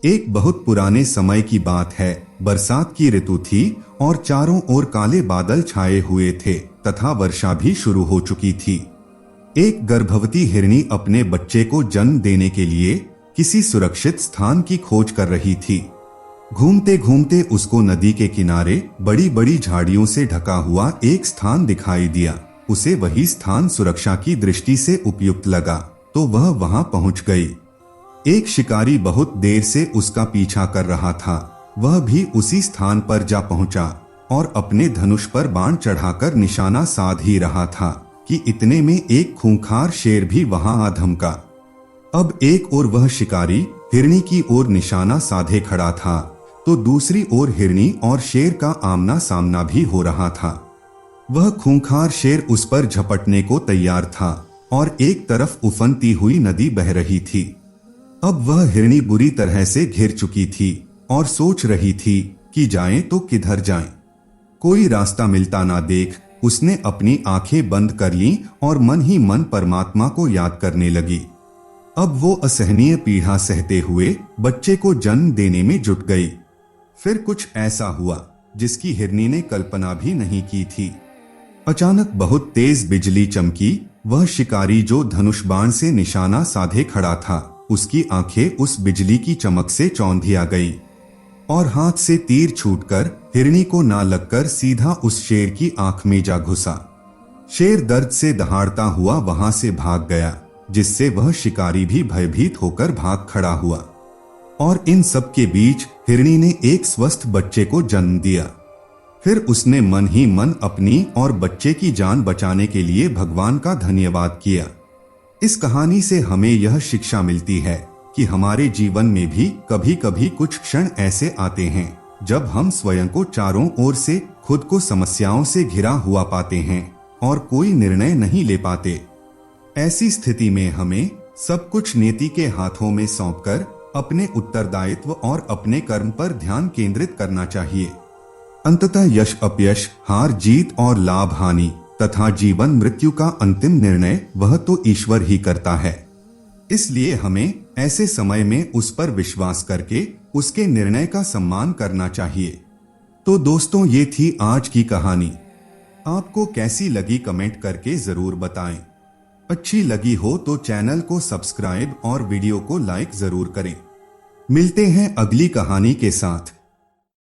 एक बहुत पुराने समय की बात है। बरसात की ऋतु थी और चारों ओर काले बादल छाए हुए थे तथा वर्षा भी शुरू हो चुकी थी। एक गर्भवती हिरनी अपने बच्चे को जन्म देने के लिए किसी सुरक्षित स्थान की खोज कर रही थी। घूमते घूमते उसको नदी के किनारे बड़ी बड़ी झाड़ियों से ढका हुआ एक स्थान दिखाई दिया। उसे वही स्थान सुरक्षा की दृष्टि से उपयुक्त लगा तो वह वहां पहुंच गई। एक शिकारी बहुत देर से उसका पीछा कर रहा था। वह भी उसी स्थान पर जा पहुंचा और अपने धनुष पर बाण चढ़ाकर निशाना साध ही रहा था कि इतने में एक खूंखार शेर भी वहां आ धमका। अब एक ओर वह शिकारी हिरनी की ओर निशाना साधे खड़ा था तो दूसरी ओर हिरनी और शेर का आमना सामना भी हो रहा था। वह खूंखार शेर उस पर झपटने को तैयार था और एक तरफ उफनती हुई नदी बह रही थी। अब वह हिरनी बुरी तरह से घिर चुकी थी और सोच रही थी कि जाएं तो किधर जाएं। कोई रास्ता मिलता ना देख उसने अपनी आंखें बंद कर लीं और मन ही मन परमात्मा को याद करने लगी। अब वो असहनीय पीड़ा सहते हुए बच्चे को जन्म देने में जुट गई। फिर कुछ ऐसा हुआ जिसकी हिरनी ने कल्पना भी नहीं की थी। अचानक बहुत तेज बिजली चमकी। वह शिकारी जो धनुष बाण से निशाना साधे खड़ा था उसकी आंखें उस बिजली की चमक से चौंधिया गई और हाथ से तीर छूटकर हिरनी को ना लगकर सीधा उस शेर की आंख में जा घुसा। शेर दर्द से दहाड़ता हुआ वहां से भाग गया, जिससे वह शिकारी भी भयभीत होकर भाग खड़ा हुआ। और इन सब के बीच हिरनी ने एक स्वस्थ बच्चे को जन्म दिया। फिर उसने मन ही मन अपनी और बच्चे की जान बचाने के लिए भगवान का धन्यवाद किया। इस कहानी से हमें यह शिक्षा मिलती है कि हमारे जीवन में भी कभी कभी कुछ क्षण ऐसे आते हैं जब हम स्वयं को चारों ओर से खुद को समस्याओं से घिरा हुआ पाते हैं और कोई निर्णय नहीं ले पाते। ऐसी स्थिति में हमें सब कुछ नियति के हाथों में सौंपकर अपने उत्तरदायित्व और अपने कर्म पर ध्यान केंद्रित करना चाहिए। अंततः यश अपयश, हार जीत और लाभ हानि तथा जीवन मृत्यु का अंतिम निर्णय वह तो ईश्वर ही करता है। इसलिए हमें ऐसे समय में उस पर विश्वास करके उसके निर्णय का सम्मान करना चाहिए। तो दोस्तों, ये थी आज की कहानी। आपको कैसी लगी कमेंट करके जरूर बताएं। अच्छी लगी हो तो चैनल को सब्सक्राइब और वीडियो को लाइक जरूर करें। मिलते हैं अगली कहानी के साथ।